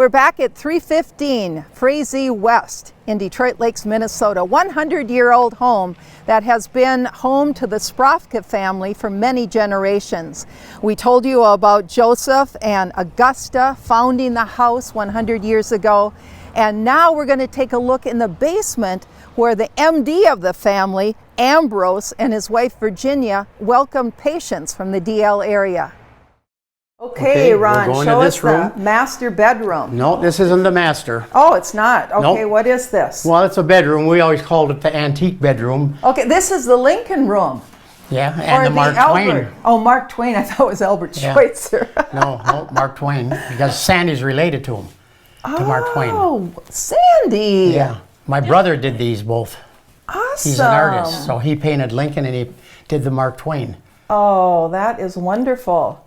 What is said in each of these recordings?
We're back at 315 Frazee West in Detroit Lakes, Minnesota, 100-year-old home that has been home to the Sprafka family for many generations. We told you about Joseph and Augusta founding the house 100 years ago, and now we're going to take a look in the basement where the MD of the family, Ambrose, and his wife Virginia welcomed patients from the DL area. Okay, Ron, show us the master bedroom. No, this isn't the master. Oh, it's not? Okay, nope. What is this? Well, it's a bedroom. We always called it the antique bedroom. Okay, this is the Lincoln room. Yeah, and or the Mark Twain. Oh, Mark Twain. I thought it was Albert Schweitzer. No, Mark Twain, because Sandy's related to him, to Mark Twain. Oh, Sandy. Yeah, my brother did these both. Awesome. He's an artist, so he painted Lincoln and he did the Mark Twain. Oh, that is wonderful.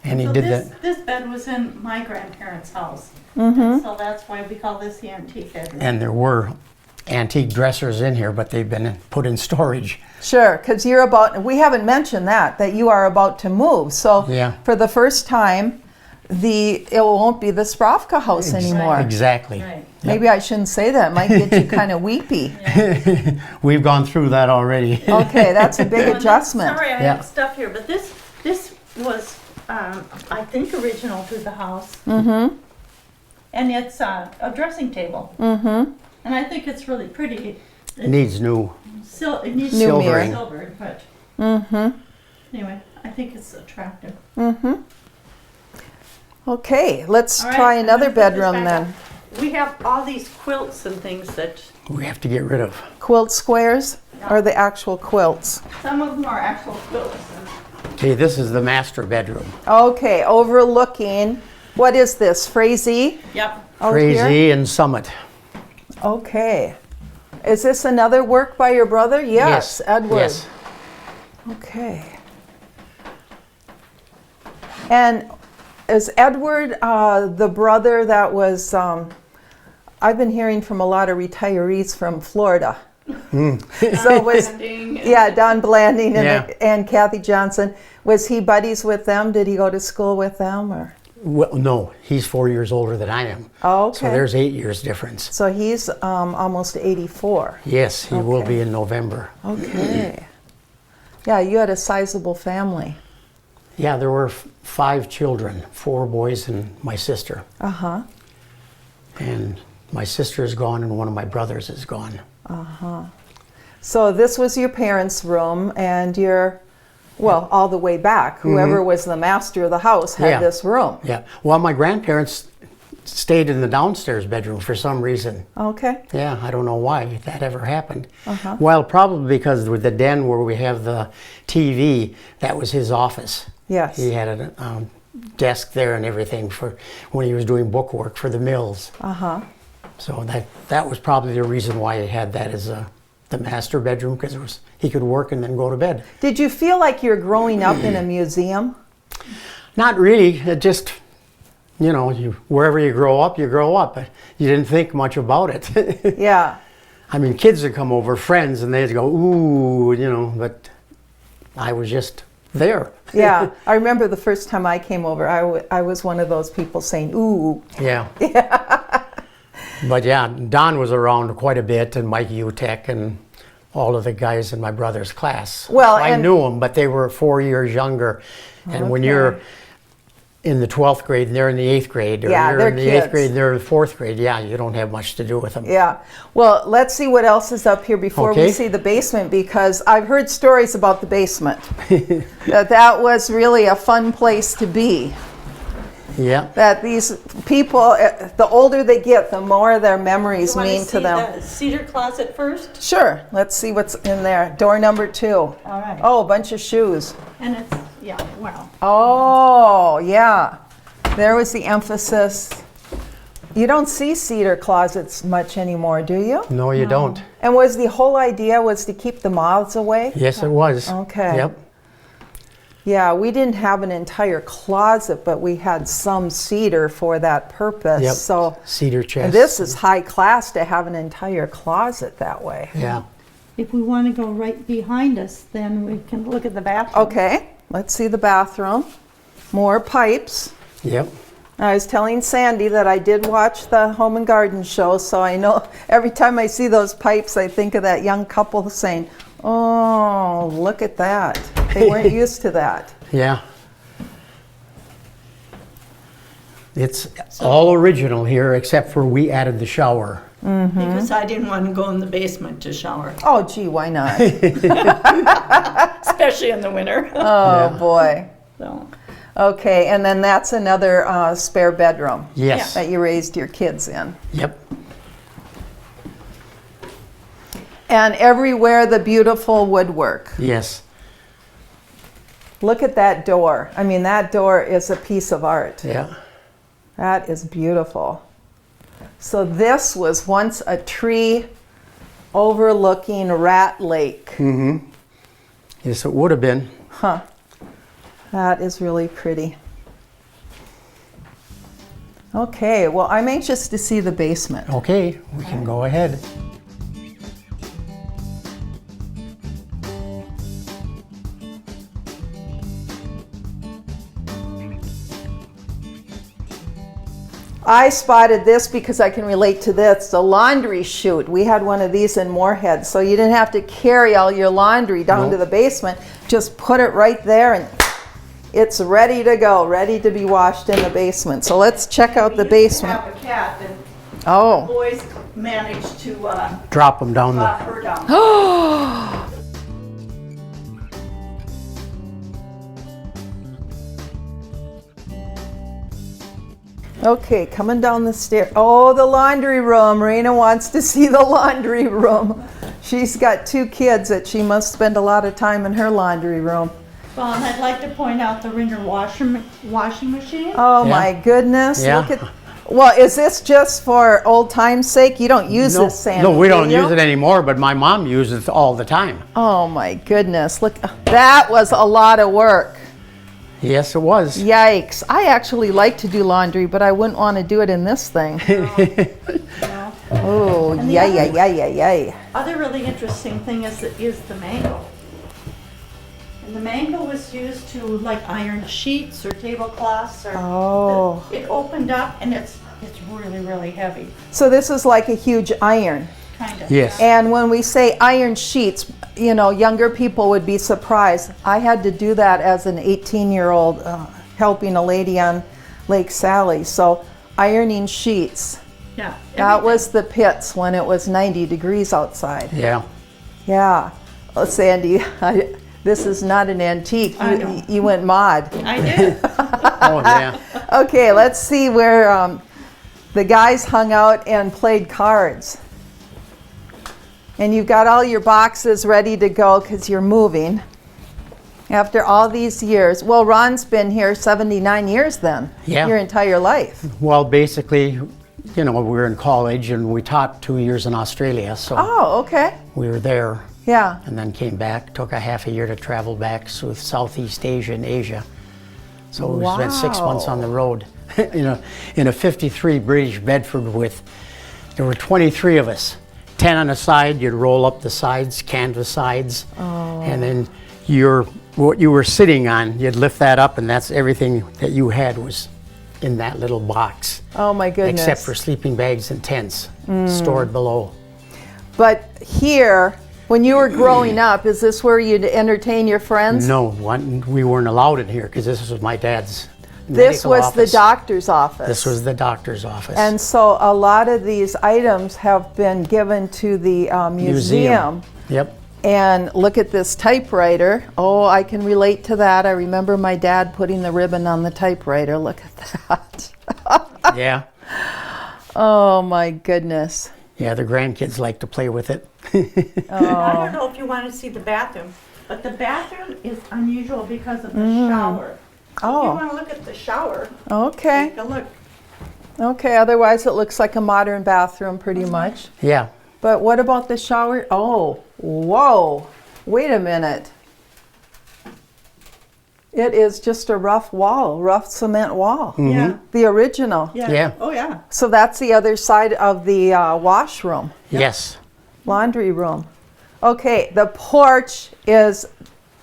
And he so did this bed was in my grandparents' house. Mm-hmm. So that's why we call this the antique bedroom. And there were antique dressers in here, but they've been put in storage. Sure, because we haven't mentioned that you are about to move. So for the first time, it won't be the Sprafka house anymore. Exactly. Right. Maybe I shouldn't say that. It might get you kind of weepy. We've gone through that already. Okay, that's a big adjustment. Sorry, I have stuff here, but this was, I think, original to the house. Mm-hmm. And it's a dressing table. Mm-hmm. And I think it's really pretty. It needs new. It needs new silver, but anyway, I think it's attractive. Mm-hmm. Okay, let's try another bedroom then. We have all these quilts and things that we have to get rid of. Quilt squares or the actual quilts? Some of them are actual quilts. Okay, this is the master bedroom. Okay, overlooking, what is this, Frazee? Yep. Frazee and Summit. Okay. Is this another work by your brother? Yes, Edward. Yes. Okay. And is Edward the brother that was, I've been hearing from a lot of retirees from Florida. So was, Don Blanding and Kathy Johnson. Was he buddies with them? Did he go to school with them? Or? Well, no, he's 4 years older than I am. Oh, okay. So there's 8 years difference. So he's almost 84. Yes, he will be in November. Okay. Yeah, you had a sizable family. Yeah, there were 5 children, 4 boys and my sister. Uh-huh. And my sister is gone and one of my brothers is gone. Uh-huh. So this was your parents' room and all the way back, whoever was the master of the house had this room. Yeah. Well, my grandparents stayed in the downstairs bedroom for some reason. Okay. Yeah, I don't know why that ever happened. Uh-huh. Well, probably because with the den where we have the TV, that was his office. Yes. He had a desk there and everything for when he was doing book work for the mills. Uh-huh. So that was probably the reason why he had that as the master bedroom, because he could work and then go to bed. Did you feel like you're growing up in a museum? Not really. It just, wherever you grow up, you grow up. You didn't think much about it. Yeah. I mean, kids would come over, friends, and they'd go, ooh, but I was just there. Yeah. I remember the first time I came over, I was one of those people saying, ooh. Yeah. But yeah, Don was around quite a bit, and Mike Utek and all of the guys in my brother's class. Well, I knew them, but they were 4 years younger. And when you're in the 12th grade and they're in the 8th grade, or you're in the 8th grade and they're in the 4th grade, you don't have much to do with them. Yeah. Well, let's see what else is up here before we see the basement, because I've heard stories about the basement. that was really a fun place to be. Yeah. That these people, the older they get, the more their memories mean to them. The cedar closet first? Sure. Let's see what's in there. Door number 2. All right. Oh, a bunch of shoes. And it's, wow. Oh, yeah. There was the emphasis. You don't see cedar closets much anymore, do you? No, you don't. And was the whole idea was to keep the moths away? Yes, it was. Okay. Yep. Yeah, we didn't have an entire closet, but we had some cedar for that purpose. Yep. So cedar chests. And this is high class to have an entire closet that way. Yeah. If we want to go right behind us, then we can look at the bathroom. Okay, let's see the bathroom. More pipes. Yep. I was telling Sandy that I did watch the Home and Garden show, so I know every time I see those pipes, I think of that young couple saying, "Oh, look at that." They weren't used to that. Yeah. It's all original here, except for we added the shower. Mm-hmm. Because I didn't want to go in the basement to shower. Oh, gee, why not? Especially in the winter. Oh, boy. So. Okay, and then that's another spare bedroom. Yes. That you raised your kids in. Yep. And everywhere the beautiful woodwork. Yes. Look at that door. I mean, that door is a piece of art. Yeah. That is beautiful. So this was once a tree overlooking Rat Lake. Mm-hmm. Yes, it would have been. Huh. That is really pretty. Okay, well, I'm anxious to see the basement. Okay, we can go ahead. I spotted this because I can relate to this, the laundry chute. We had one of these in Moorhead, so you didn't have to carry all your laundry down to the basement. Just put it right there and it's ready to go, ready to be washed in the basement. So let's check out the basement. We have a cat and Oh. the boys managed to Drop them down drop the... her down. Okay, coming down the stair. Oh, the laundry room. Raina wants to see the laundry room. She's got 2 kids that she must spend a lot of time in her laundry room. Well, and I'd like to point out the Ringer washing machine. Oh Yeah. my goodness. Yeah. Look at. Well, is this just for old time's sake? You don't use this, Sandy, no, we don't do you? use it anymore, but my mom uses it all the time. Oh my goodness. Look, that was a lot of work. Yes, it was. Yikes. I actually like to do laundry, but I wouldn't want to do it in this thing. No. Oh, And the yay. Other really interesting thing is the mango. And the mango was used to like iron sheets or tablecloths or Oh. it opened up and it's really, really heavy. So this is like a huge iron. Kind of. Yes. And when we say iron sheets, you know, younger people would be surprised. I had to do that as an 18-year-old helping a lady on Lake Sally. So ironing sheets. Yeah. That was the pits when it was 90 degrees outside. Yeah. Yeah. Oh, Sandy, this is not an antique. I know. You went mod. I did. Oh, yeah. Okay, let's see where the guys hung out and played cards. And you've got all your boxes ready to go because you're moving after all these years. Well, Ron's been here 79 years then, Yeah. your entire life. Well, basically, you know, we were in college and we taught 2 years in Australia, so Oh, okay. we were there Yeah. and then came back. Took a half a year to travel back through Southeast Asia and Asia. So we spent 6 months on the road in a 53 British Bedford there were 23 of us. 10 on a side, you'd roll up the sides, canvas sides, and then what you were sitting on, you'd lift that up, and that's everything that you had was in that little box. Oh my goodness. Except for sleeping bags and tents stored below. But here, when you were growing up, is this where you'd entertain your friends? No, we weren't allowed in here because this was my dad's This medical was office. the doctor's office. This was the doctor's office. And so a lot of these items have been given to the museum. Yep. And look at this typewriter. Oh, I can relate to that. I remember my dad putting the ribbon on the typewriter. Look at that. Yeah. Oh my goodness. Yeah, the grandkids like to play with it. I don't know if you want to see the bathroom, but the bathroom is unusual because of the shower. Oh. If you want to look at the shower, Okay. take a look. Okay, otherwise it looks like a modern bathroom pretty much. Yeah. But what about the shower? Oh, whoa. Wait a minute. It is just a rough wall, rough cement wall. Yeah. The original. Yeah. Yeah. Oh, yeah. So that's the other side of the washroom, Yes. laundry room. Okay, the porch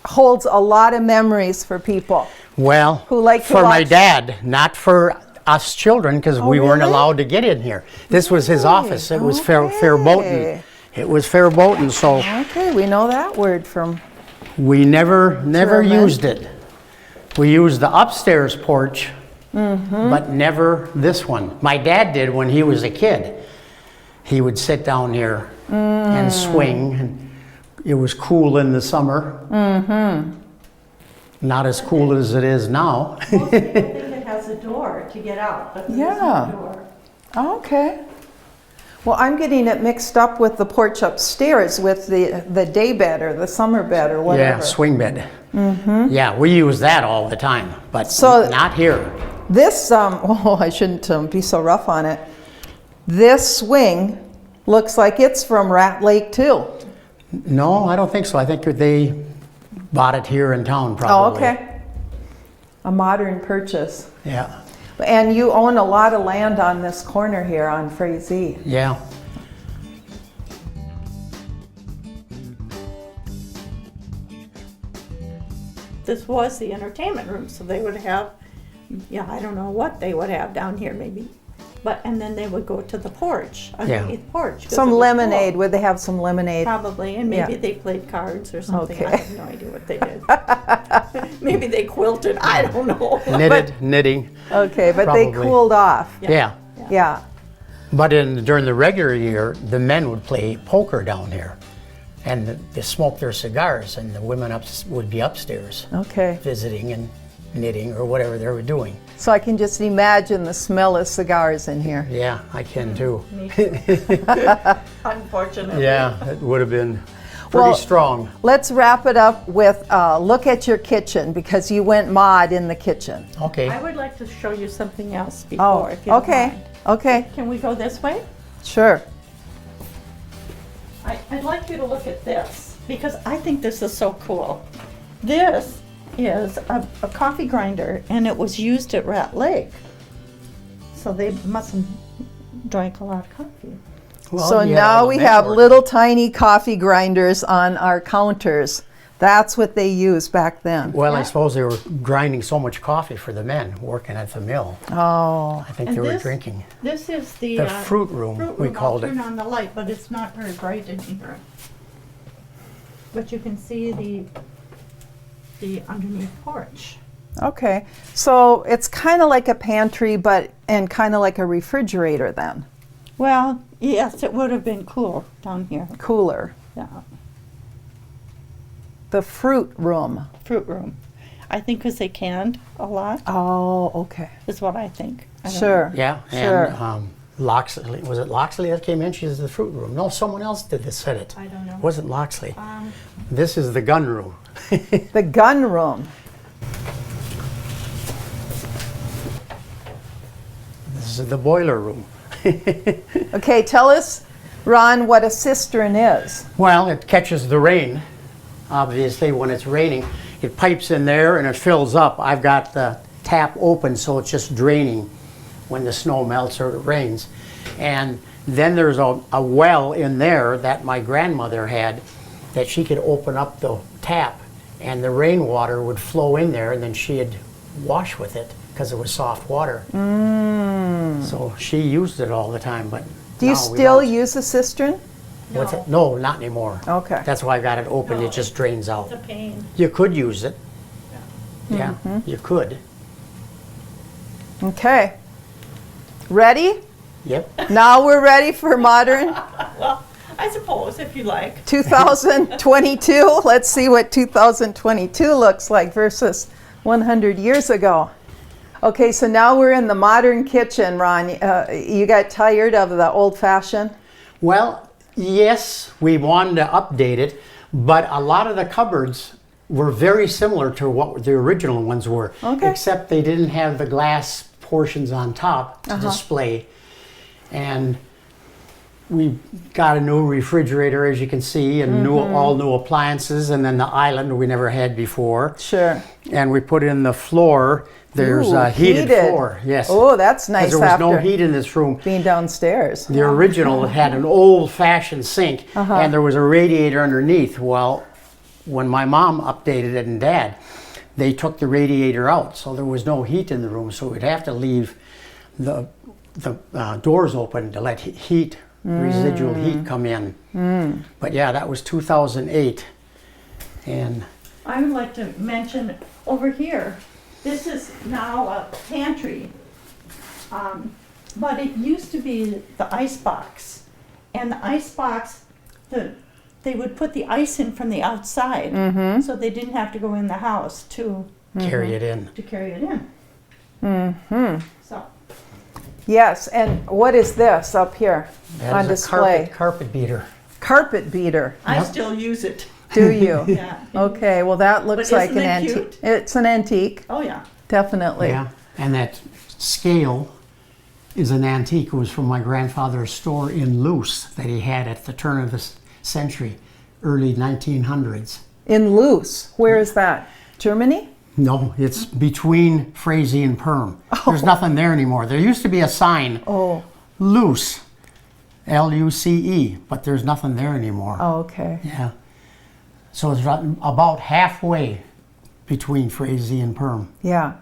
holds a lot of memories for people. Well, Who like to for my watch- dad, not for us children because we weren't really? allowed to get in here. This was his Really? office. It was Okay. Fairboten. It was Fairboten, so Okay, we know that word from. we never German. used it. We used the upstairs porch, but never this one. My dad did when he was a kid. He would sit down here and swing. And it was cool in the summer. Not as cool as it is now. Most people think it has a door to get out, but there is Yeah. no door. Okay. Well, I'm getting it mixed up with the porch upstairs with the day bed or the summer bed or whatever. Yeah, swing bed. Yeah, we use that all the time, but So- not here. This, oh, I shouldn't be so rough on it. This swing looks like it's from Rat Lake too. No, I don't think so. I think they bought it here in town Oh, probably. okay. A modern purchase. Yeah, And you own a lot of land on this corner here on Frazee. yeah. This was the entertainment room, so they would have, yeah, I don't know what they would have down here maybe. But, and then they would go to the porch, underneath porch. 'cause Some it was lemonade. cool. Would they have some lemonade? Probably, and maybe Yeah. they played cards or something. I Okay. have no idea what they did. Maybe they quilted, I don't know. Knitting. Okay, but they Probably. cooled off. Yeah. Yeah. But during the regular year, the men would play poker down here, and they smoke their cigars, and the women would be upstairs Okay. visiting and knitting or whatever they were doing. So I can just imagine the smell of cigars in here. Yeah, I can too. Me too. Unfortunately. Yeah, it would have been pretty Well, strong. Let's wrap it up with look at your kitchen because you went mod in the kitchen. Okay. I would like to show you something else Oh, before, if you don't okay. mind. Okay, Can we go this way? sure. I'd like you to look at this, because I think this is so cool. This is a coffee grinder, and it was used at Rat Lake. So they mustn't drank a lot of coffee. Well, So you had all now the we men have working. little tiny coffee grinders on our counters. That's what they used back then. Well, I suppose they were grinding so much coffee for the men working at the mill. Oh, I think And they were this- drinking. This is the The fruit room, we called I'll it. turn on the light, but it's not very bright in here. But you can see the underneath porch. okay. So it's kind of like a pantry, and kind of like a refrigerator then. Well, yes, it would have been cool down here. Cooler. Yeah, The fruit room. fruit room. I think because they canned a lot Oh, okay. is what I think. I don't Sure. Yeah, Sure. and Loxley, was it Loxley that came in? She says the fruit room. No, someone else did this, said it. I don't know. Wasn't Loxley. know. This is the gun room. The gun room. This is the boiler room. Okay, tell us, Ron, what a cistern is. Well, it catches the rain. Obviously, when it's raining, it pipes in there and it fills up. I've got the tap open, so it's just draining when the snow melts or it rains. And then there's a well in there that my grandmother had that she could open up the tap and the rainwater would flow in there and then she'd wash with it because it was soft water. So she used it all the time, but Do you now we still don't. use a cistern? What's it? No, not anymore. Okay. That's why I got it open. No, It just drains out. It's a pain. You could use it. Yeah, you could. Okay. Ready? Yep. Now we're ready for modern Well, I suppose if you like. 2022. Let's see what 2022 looks like versus 100 years ago. Okay, so now we're in the modern kitchen, Ron. You got tired of the old-fashioned? Well, yes, we wanted to update it, but a lot of the cupboards were very similar to what the original ones were, Okay. except they didn't have the glass portions on top to display. And we got a new refrigerator, as you can see, and all new appliances, and then the island we never had before. Sure. And we put in the floor. There's Ooh, a heated floor. Yes. Oh, that's nice Because there was no after heat in this room. being downstairs. The original had an old-fashioned sink, and there was a radiator underneath. Well, when my mom updated it and Dad, they took the radiator out, so there was no heat in the room. So we'd have to leave the doors open to let heat, residual heat come in. But yeah, that was 2008. And I would like to mention over here, this is now a pantry, but it used to be the ice box. And the ice box, they would put the ice in from the outside, so they didn't have to go in the house to carry it in. So. Yes, and what is this up here That on is display? a carpet beater. Carpet beater. I still use it. Do you? Yeah. Okay, well that looks But like an isn't it antique. cute? It's an antique, Oh, yeah. definitely. Yeah, and that scale is an antique. It was from my grandfather's store in Luce that he had at the turn of the century, early 1900s. In Luce, where is that? Germany? No, it's between Frazee and Perm. There's nothing there anymore. There used to be a sign, Luce, L-U-C-E, but there's nothing there anymore. Oh, okay. Yeah. So it's about halfway between Frazee and Perm. Yeah.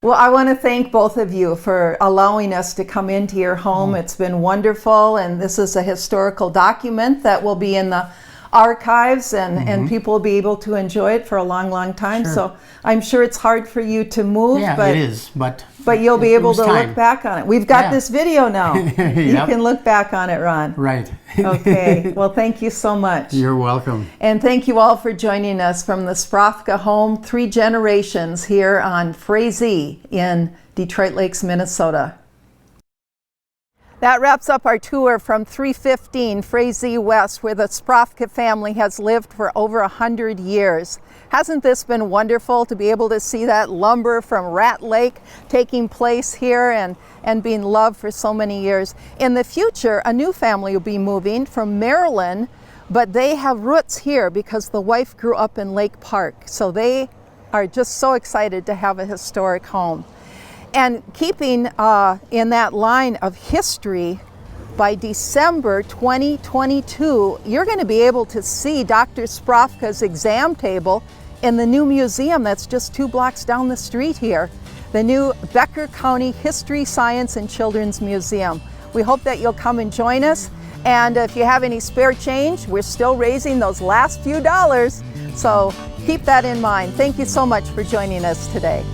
Well, I want to thank both of you for allowing us to come into your home. It's been wonderful, and this is a historical document that will be in the archives, and people will be able to enjoy it for a long, long time. Sure. So I'm sure it's hard for you to move, Yeah, but it is, but you'll be it able was to time. look back on it. We've got Yeah. this video now. You Yep. can look back on it, Ron. Right. Okay. Well, thank you so much. You're welcome. And thank you all for joining us from the Sprafka home, 3 generations here on Frazee in Detroit Lakes, Minnesota. That wraps up our tour from 315 Frazee West, where the Sprafka family has lived for over 100 years. Hasn't this been wonderful to be able to see that lumber from Rat Lake taking place here and being loved for so many years? In the future, a new family will be moving from Maryland, but they have roots here because the wife grew up in Lake Park. So they are just so excited to have a historic home. And keeping in that line of history, by December 2022, you're going to be able to see Dr. Sprafka's exam table in the new museum that's just 2 blocks down the street here, the new Becker County History, Science, and Children's Museum. We hope that you'll come and join us. And if you have any spare change, we're still raising those last few dollars. So keep that in mind. Thank you so much for joining us today.